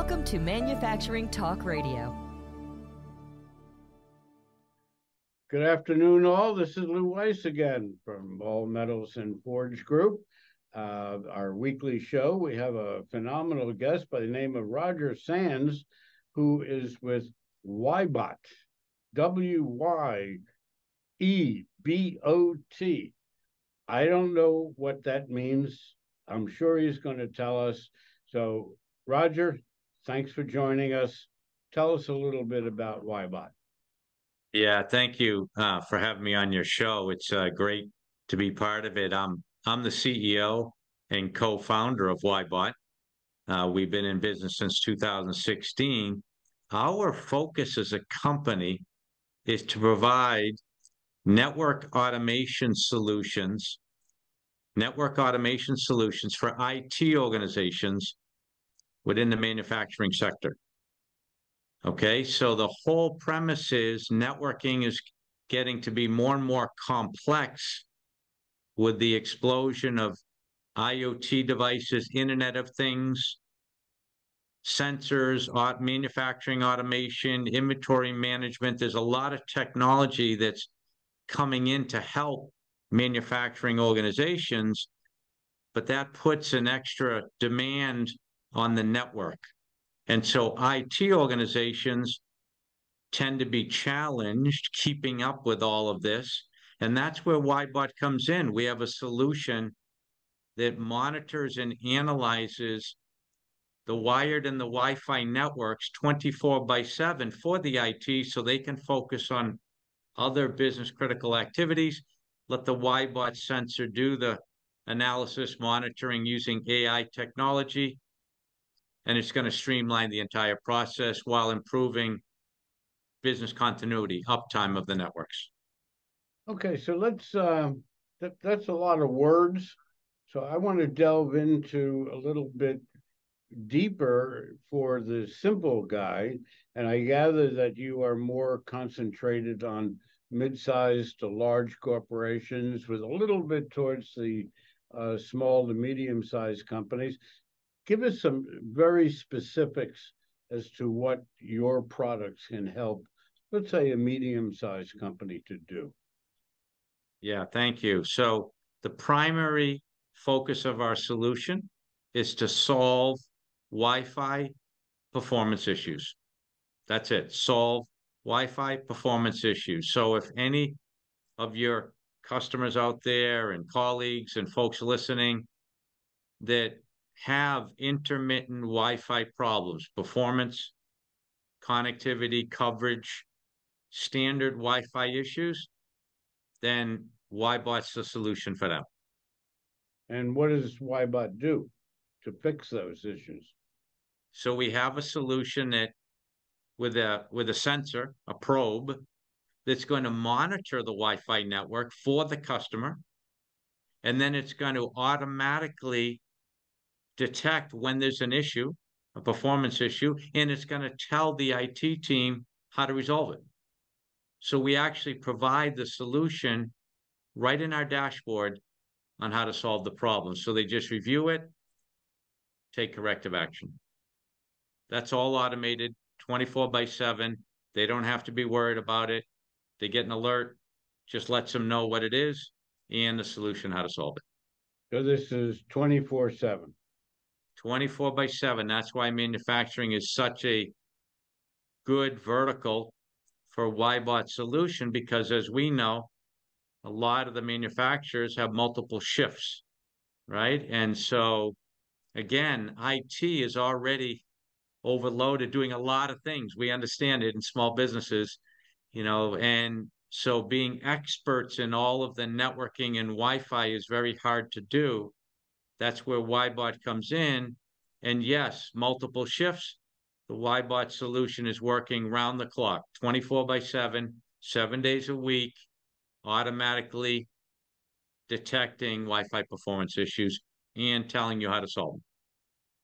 Welcome to Manufacturing Talk Radio. Good afternoon, all. This is Lew Weiss again from All Metals and Forge Group. Our weekly show, we have a phenomenal guest by the name of Roger Sands, who is with WhyBot, WYEBOT. I don't know what that means. I'm sure he's going to tell us. So, Roger, thanks for joining us. Tell us a little bit about WhyBot. Yeah, thank you for having me on your show. It's great to be part of it. I'm the CEO and co-founder of WhyBot. We've been in business since 2016. Our focus as a company is to provide network automation solutions for IT organizations within the manufacturing sector. Okay, so the whole premise is networking is getting to be more and more complex with the explosion of IoT devices, Internet of Things, sensors, manufacturing automation, inventory management. There's a lot of technology that's coming in to help manufacturing organizations, but that puts an extra demand on the network. And so IT organizations tend to be challenged keeping up with all of this. And that's where WhyBot comes in. We have a solution that monitors and analyzes the wired and the Wi-Fi networks 24/7 for the IT so they can focus on other business critical activities. Let the WhyBot sensor do the analysis monitoring using AI technology. And it's going to streamline the entire process while improving business continuity, uptime of the networks. Okay, so let's, that's a lot of words. So I want to delve into a little bit deeper for the simple guy. And I gather that you are more concentrated on mid-sized to large corporations with a little bit towards the small to medium-sized companies. Give us some very specifics as to what your products can help, let's say, a medium-sized company to do. Yeah, thank you. So the primary focus of our solution is to solve Wi-Fi performance issues. That's it. Solve Wi-Fi performance issues. So if any of your customers out there and colleagues and folks listening that have intermittent Wi-Fi problems, performance, connectivity, coverage, standard Wi-Fi issues, then WhyBot's the solution for them. And what does WhyBot do to fix those issues? So we have a solution that with a sensor, a probe, that's going to monitor the Wi-Fi network for the customer, and then it's going to automatically detect when there's an issue, a performance issue, and it's going to tell the IT team how to resolve it. So we actually provide the solution right in our dashboard on how to solve the problem. So they just review it, take corrective action. That's all automated, 24/7. They don't have to be worried about it. They get an alert, just lets them know what it is and the solution, how to solve it. So this is 24/7. 24/7. That's why manufacturing is such a good vertical for WhyBot solution, because as we know, a lot of the manufacturers have multiple shifts, right? And so, again, IT is already overloaded doing a lot of things. We understand it in small businesses, and so being experts in all of the networking and Wi-Fi is very hard to do. That's where WhyBot comes in. And yes, multiple shifts. The WhyBot solution is working round the clock, 24/7, 7 days a week, automatically detecting Wi-Fi performance issues and telling you how to solve them.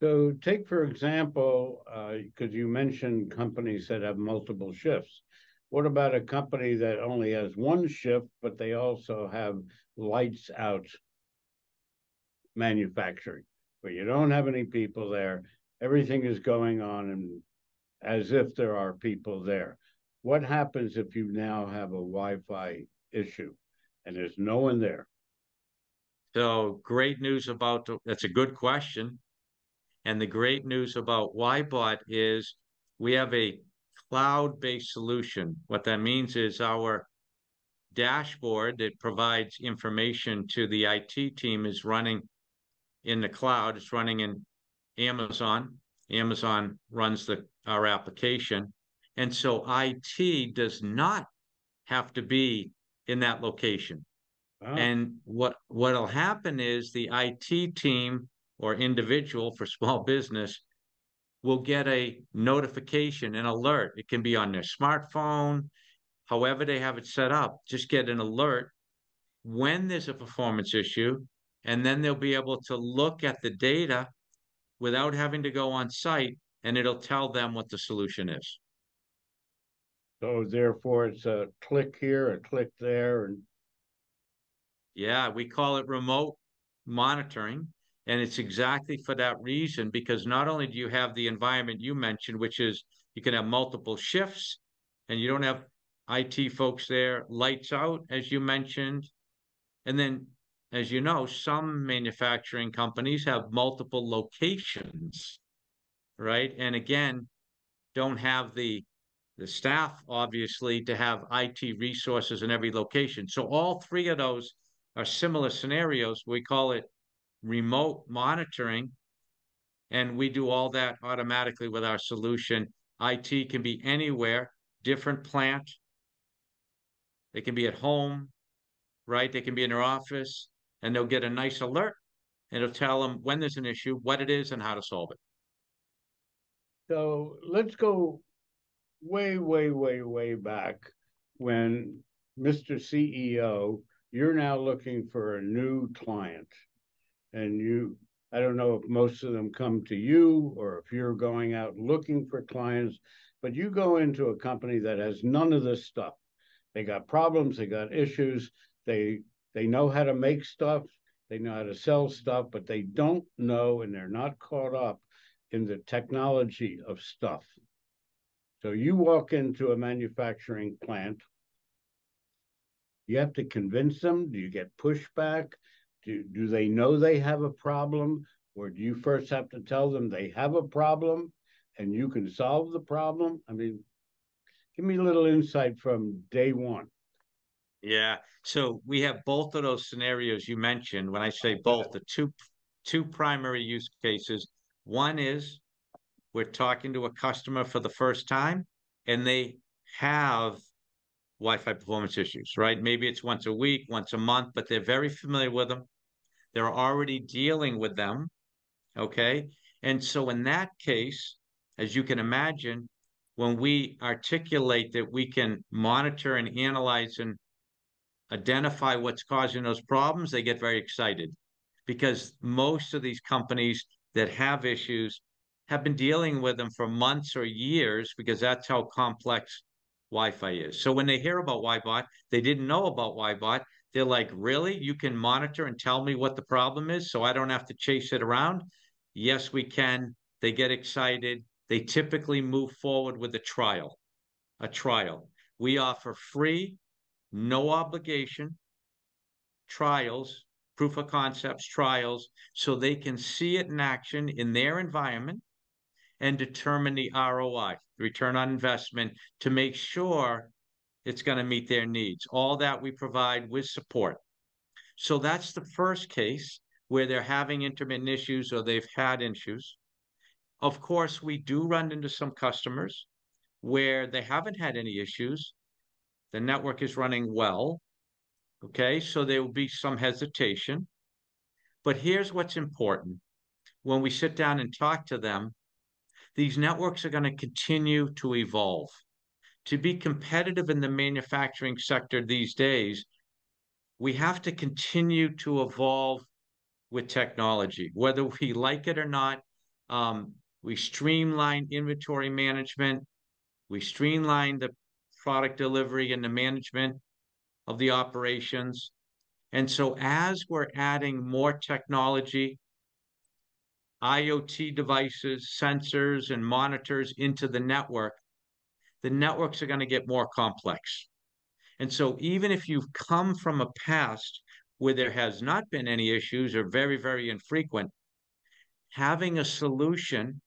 So take, for example, because you mentioned companies that have multiple shifts. What about a company that only has one shift, but they also have lights out manufacturing, where you don't have any people there everything is going on and as if there are people there. What happens if you now have a Wi-Fi issue and there's no one there? So great news about that's a good question. And the great news about WhyBot is we have a cloud-based solution. What that means is our dashboard that provides information to the IT team is running in the cloud. It's running in Amazon. Amazon runs our application. And so IT does not have to be in that location. And what'll happen is the IT team or individual for small business will get a notification, an alert. It can be on their smartphone, however they have it set up. Just get an alert when there's a performance issue, and then they'll be able to look at the data without having to go on site, and it'll tell them what the solution is. So therefore, it's a click here, a click there, and yeah, we call it remote monitoring. And it's exactly for that reason, because not only do you have the environment you mentioned, which is you can have multiple shifts and you don't have IT folks there, lights out, as you mentioned. And then, as you know, some manufacturing companies have multiple locations, right? And again, don't have the staff, obviously, to have IT resources in every location. So all three of those are similar scenarios. We call it remote monitoring, and we do all that automatically with our solution. IT can be anywhere, different plant. They can be at home, right? They can be in their office, and they'll get a nice alert, and it'll tell them when there's an issue, what it is, and how to solve it. So let's go way, way, way, way back when Mr. CEO, you're now looking for a new client. And I don't know if most of them come to you or if you're going out looking for clients, but you go into a company that has none of this stuff. They got problems, they got issues, they know how to make stuff, they know how to sell stuff, but they don't know and they're not caught up in the technology of stuff. So you walk into a manufacturing plant, you have to convince them. Do you get pushback? Do they know they have a problem? Or do you first have to tell them they have a problem and you can solve the problem? I mean, give me a little insight from day one. Yeah. So we have both of those scenarios you mentioned. When I say both, the two primary use cases. One is we're talking to a customer for the first time and they have Wi-Fi performance issues, right? Maybe it's once a week, once a month, but they're very familiar with them. They're already dealing with them. Okay. And so in that case, as you can imagine, when we articulate that we can monitor and analyze and identify what's causing those problems, they get very excited because most of these companies that have issues have been dealing with them for months or years because that's how complex Wi-Fi is. So when they hear about WhyBot, they didn't know about WhyBot. They're like, really? You can monitor and tell me what the problem is so I don't have to chase it around? Yes, we can. They get excited. They typically move forward with a trial. A trial. We offer free, no obligation trials, proof of concepts trials, so they can see it in action in their environment and determine the ROI, return on investment, to make sure it's going to meet their needs. All that we provide with support. So that's the first case where they're having intermittent issues or they've had issues. Of course, we do run into some customers where they haven't had any issues. The network is running well. Okay, so there will be some hesitation. But here's what's important. When we sit down and talk to them, these networks are going to continue to evolve. To be competitive in the manufacturing sector these days, we have to continue to evolve with technology, whether we like it or not. We streamline inventory management. We streamline the product delivery and the management of the operations. And so as we're adding more technology, IoT devices, sensors, and monitors into the networks are going to get more complex. And so even if you've come from a past where there has not been any issues or very, very infrequent, having a solution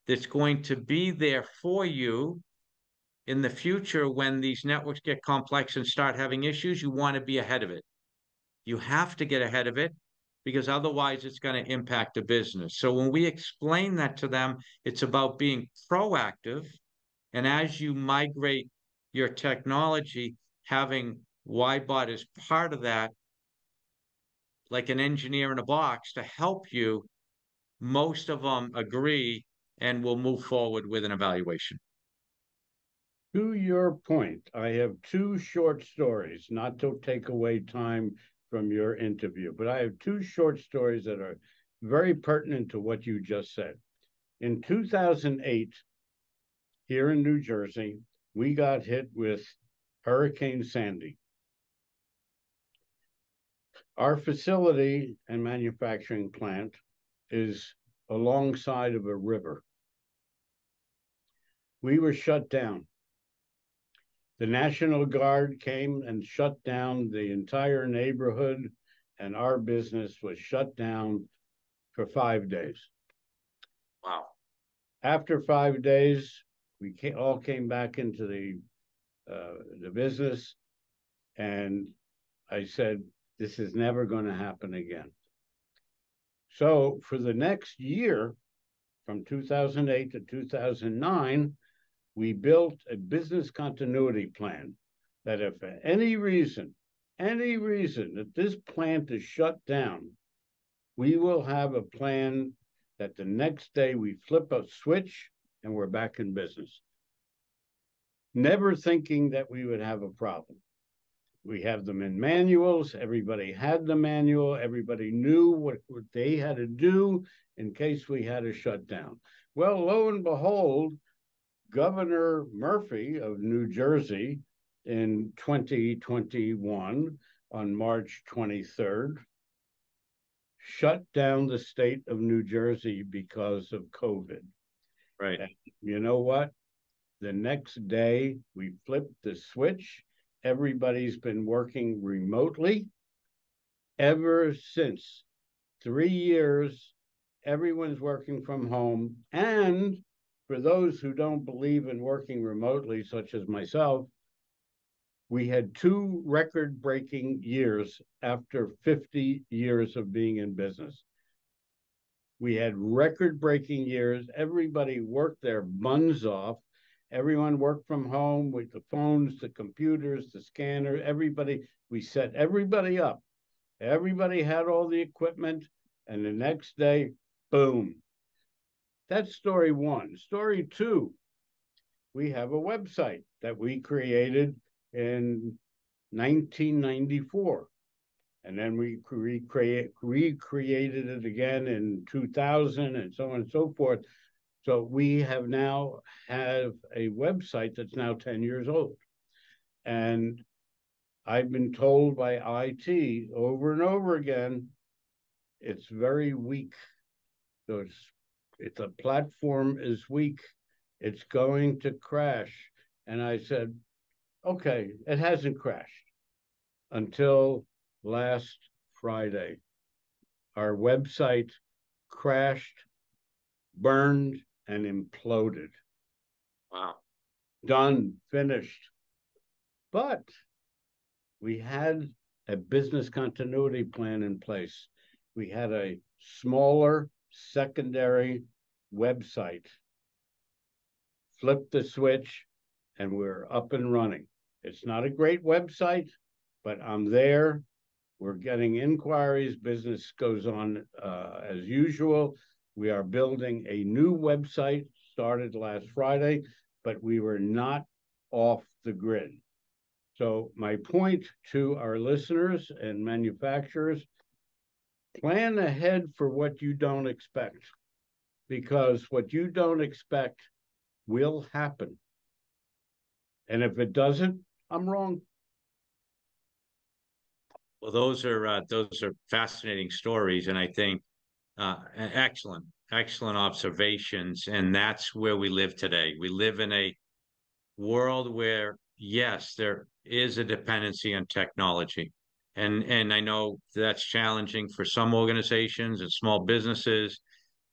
that's going to be there for you in the future when these networks get complex and start having issues, you want to be ahead of it. You have to get ahead of it because otherwise it's going to impact the business. So when we explain that to them, it's about being proactive. And as you migrate your technology, having WhyBot as part of that, like an engineer in a box to help you, most of them agree and will move forward with an evaluation. To your point, I have two short stories, not to take away time from your interview, but I have two short stories that are very pertinent to what you just said. In 2008, here in New Jersey, we got hit with Hurricane Sandy. Our facility and manufacturing plant is alongside of a river. We were shut down. The National Guard came and shut down the entire neighborhood, and our business was shut down for 5 days. Wow. After 5 days, we all came back into the business, and I said, this is never going to happen again. So for the next year, from 2008 to 2009, we built a business continuity plan that if for any reason that this plant is shut down, we will have a plan that the next day we flip a switch and we're back in business. Never thinking that we would have a problem. We have them in manuals. Everybody had the manual. Everybody knew what they had to do in case we had a shutdown. Well, lo and behold, Governor Murphy of New Jersey in 2021, on March 23rd, shut down the state of New Jersey because of COVID. Right. And you know what? The next day, we flipped the switch. Everybody's been working remotely ever since. 3 years, everyone's working from home. And for those who don't believe in working remotely, such as myself, we had 2 record-breaking years after 50 years of being in business. We had record-breaking years. Everybody worked their buns off. Everyone worked from home with the phones, the computers, the scanner, everybody. We set everybody up. Everybody had all the equipment, and the next day, boom. That's story one. Story two, we have a website that we created in 1994. And then we recreated it again in 2000 and so on and so forth. So we have now have a website that's now 10 years old. And I've been told by IT over and over again, it's very weak. So it's a platform is weak. It's going to crash. And I said, okay, it hasn't crashed until last Friday. Our website crashed, burned, and imploded. Wow. Done, finished. But we had a business continuity plan in place. We had a smaller secondary website. Flipped the switch, and we're up and running. It's not a great website, but I'm there. We're getting inquiries. Business goes on as usual. We are building a new website, started last Friday, but we were not off the grid. So my point to our listeners and manufacturers, plan ahead for what you don't expect, because what you don't expect will happen. And if it doesn't, I'm wrong. Well, those are fascinating stories, and I think Excellent, excellent observations. And that's where we live today. We live in a world where, yes, there is a dependency on technology. And I know that's challenging for some organizations and small businesses,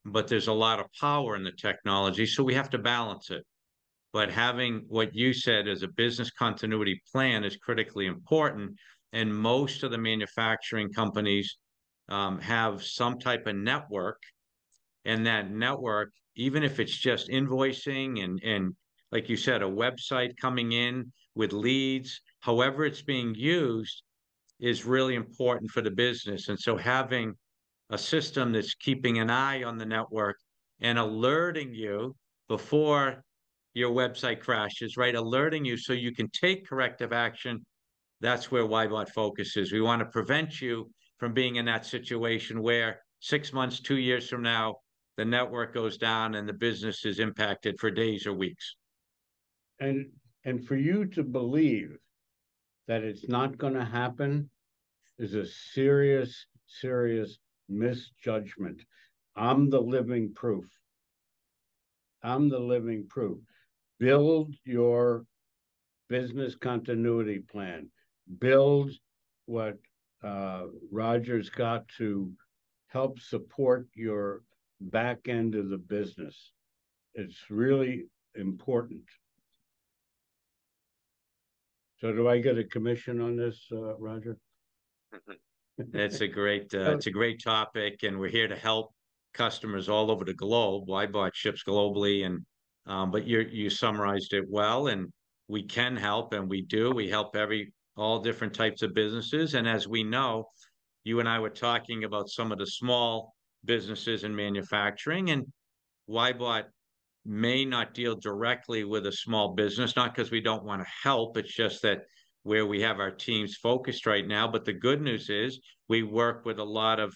but there's a lot of power in the technology. So we have to balance it. But having what you said as a business continuity plan is critically important. And most of the manufacturing companies have some type of network, and that network, even if it's just invoicing and like you said, a website coming in with leads, however it's being used is really important for the business. And so having a system that's keeping an eye on the network and alerting you before your website crashes, right? Alerting you so you can take corrective action. That's where WhyBot focuses. We want to prevent you from being in that situation where 6 months, 2 years from now, the network goes down and the business is impacted for days or weeks. And for you to believe that it's not going to happen is a serious, serious misjudgment. I'm the living proof. I'm the living proof. Build your business continuity plan. Build what Roger's got to help support your back end of the business. It's really important. So do I get a commission on this, Roger? It's a great topic, and we're here to help customers all over the globe. WhyBot ships globally, and but you summarized it well, and we can help, and we do. We help all different types of businesses, and as we know, you and I were talking about some of the small businesses in manufacturing, and WhyBot may not deal directly with a small business, not because we don't want to help. It's just that where we have our teams focused right now. But the good news is we work with a lot of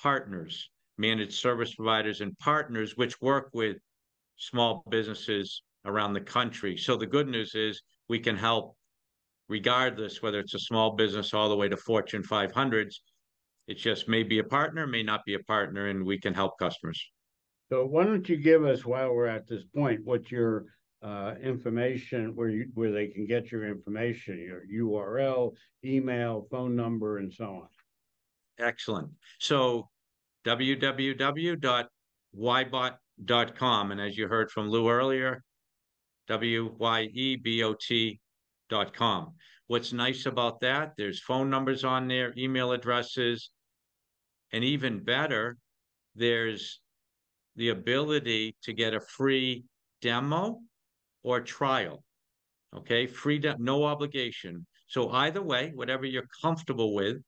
partners, managed service providers and partners, which work with small businesses around the country. So the good news is we can help regardless, whether it's a small business all the way to Fortune 500s. It just may be a partner, may not be a partner, and we can help customers. So why don't you give us, while we're at this point, what your information, where they can get your information, your URL, email, phone number, and so on. Excellent. So www.whybot.com. And as you heard from Lew earlier, WYEBOT.com. What's nice about that, there's phone numbers on there, email addresses, and even better, there's the ability to get a free demo or trial. Okay, no obligation. So either way, whatever you're comfortable with.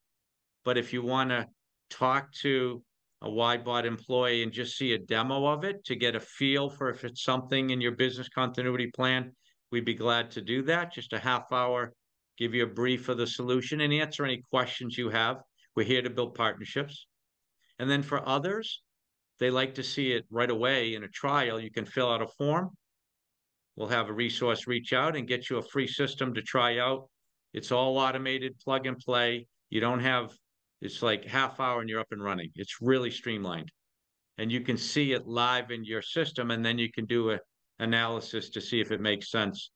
But if you want to talk to a WhyBot employee and just see a demo of it to get a feel for if it's something in your business continuity plan, we'd be glad to do that. Just a half hour, give you a brief of the solution and answer any questions you have. We're here to build partnerships. And then for others, they like to see it right away in a trial. You can fill out a form. We'll have a resource reach out and get you a free system to try out. It's all automated, plug and play. You don't have, it's like half hour and you're up and running. It's really streamlined. And you can see it live in your system, and then you can do an analysis to see if it makes sense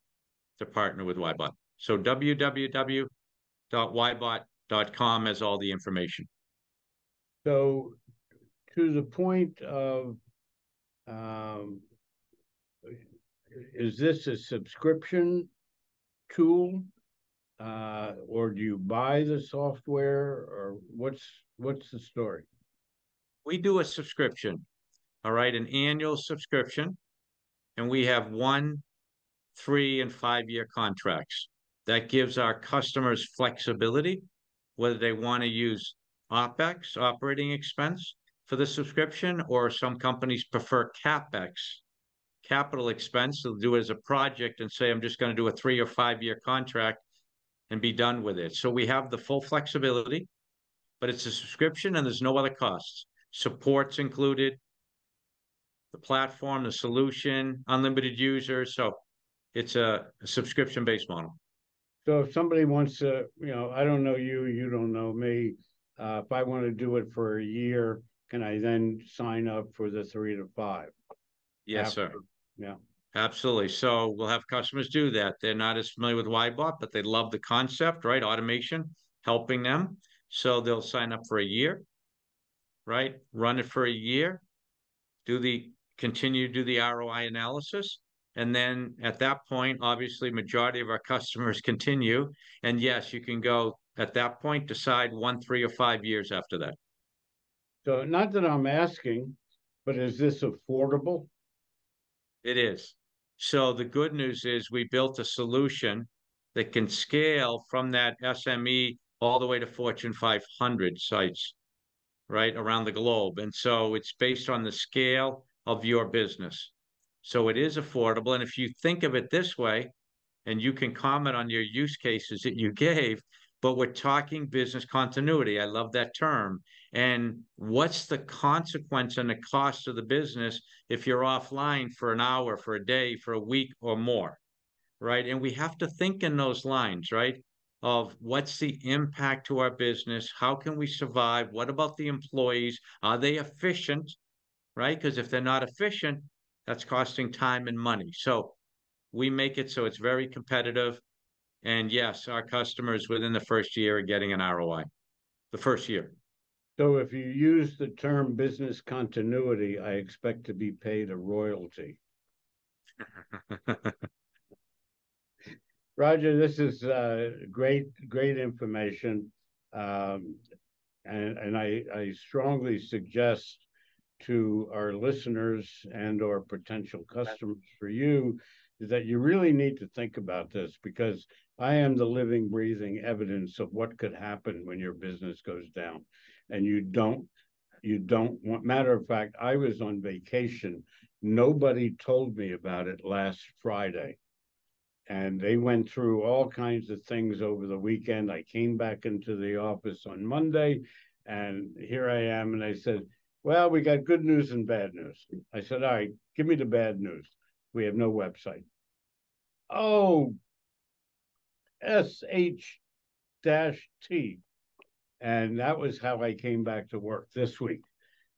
to partner with WhyBot. So www.whybot.com has all the information. So to the point of, is this a subscription tool, or do you buy the software, or what's the story? We do a subscription, all right, an annual subscription, and we have 1, 3, and 5 year contracts. That gives our customers flexibility, whether they want to use OpEx, operating expense, for the subscription, or some companies prefer CapEx, capital expense. They'll do it as a project and say, I'm just going to do a 3 or 5 year contract and be done with it. So we have the full flexibility, but it's a subscription and there's no other costs. Support's included, the platform, the solution, unlimited users. So it's a subscription-based model. So if somebody wants to, I don't know you, you don't know me. If I want to do it for a year, can I then sign up for the 3 to 5? Yes, After? sir. Yeah. Absolutely. So we'll have customers do that. They're not as familiar with WhyBot, but they love the concept, right? Automation helping them. So they'll sign up for a year, right? Run it for a year, continue to do the ROI analysis. And then at that point, obviously, majority of our customers continue. And yes, you can go at that point, decide 1, 3, or 5 years after that. So not that I'm asking, but is this affordable? It is. So the good news is we built a solution that can scale from that SME all the way to Fortune 500 sites, right, around the globe. And so it's based on the scale of your business. So it is affordable. And if you think of it this way, and you can comment on your use cases that you gave, but we're talking business continuity. I love that term. And what's the consequence and the cost of the business if you're offline for an hour, for a day, for a week or more, right? And we have to think in those lines, right? Of what's the impact to our business? How can we survive? What about the employees? Are they efficient, right? Because if they're not efficient, that's costing time and money. So we make it so it's very competitive. And yes, our customers within the first year are getting an ROI. The first year. So if you use the term business continuity, I expect to be paid a royalty. Roger, this is great information. And I strongly suggest to our listeners and or potential customers for you that you really need to think about this, because I am the living, breathing evidence of what could happen when your business goes down. And you don't want, matter of fact, I was on vacation. Nobody told me about it last Friday. And they went through all kinds of things over the weekend. I came back into the office on Monday, and here I am. And I said, well, we got good news and bad news. I said, all right, give me the bad news. We have no website. Oh, SH-T. And that was how I came back to work this week.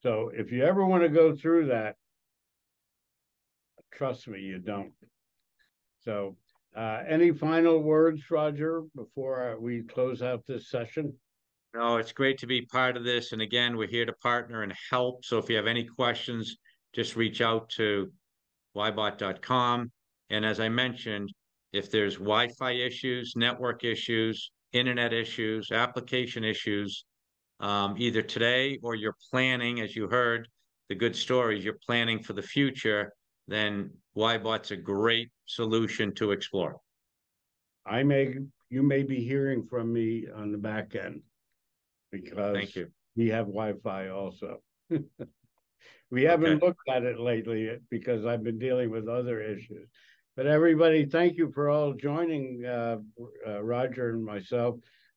So if you ever want to go through that, trust me, you don't. So any final words, Roger, before we close out this session? No, it's great to be part of this. And again, we're here to partner and help. So if you have any questions, just reach out to whybot.com. And as I mentioned, if there's Wi-Fi issues, network issues, internet issues, application issues, either today or you're planning, as you heard, the good stories, you're planning for the future, then WhyBot's a great solution to explore. You may be hearing from me on the back end, because Thank you. we have Wi-Fi also. We haven't looked at it lately because I've been dealing with other issues. But everybody, thank you for all joining Roger and myself.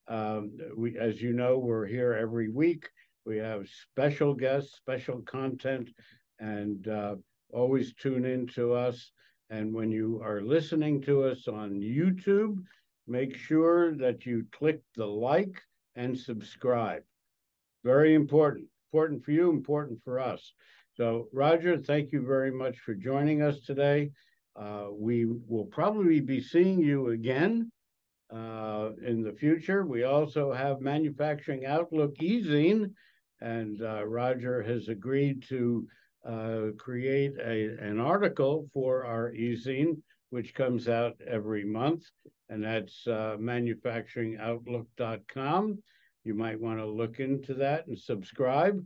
As you know, we're here every week. We have special guests, special content, and always tune in to us. And when you are listening to us on YouTube, make sure that you click the like and subscribe. Very important. Important for you, important for us. So, Roger, thank you very much for joining us today. We will probably be seeing you again in the future. We also have Manufacturing Outlook e-zine, and Roger has agreed to create an article for our e-zine, which comes out every month, and that's manufacturingoutlook.com. You might want to look into that and subscribe.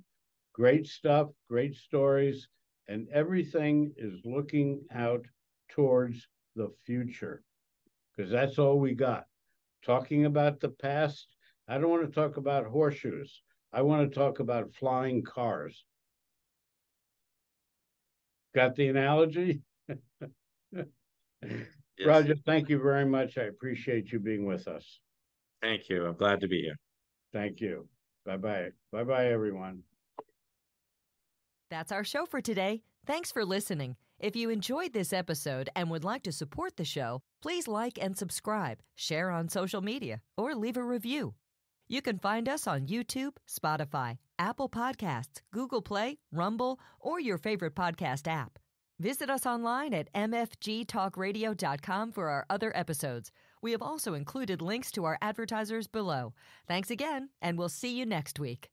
Great stuff, great stories, and everything is looking out towards the future, because that's all we got. Talking about the past, I don't want to talk about horseshoes. I want to talk about flying cars. Got the analogy? Yes. Roger, thank you very much. I appreciate you being with us. Thank you. I'm glad to be here. Thank you. Bye-bye. Bye-bye, everyone. That's our show for today. Thanks for listening. If you enjoyed this episode and would like to support the show, please like and subscribe, share on social media, or leave a review. You can find us on YouTube, Spotify, Apple Podcasts, Google Play, Rumble, or your favorite podcast app. Visit us online at mfgtalkradio.com for our other episodes. We have also included links to our advertisers below. Thanks again, and we'll see you next week.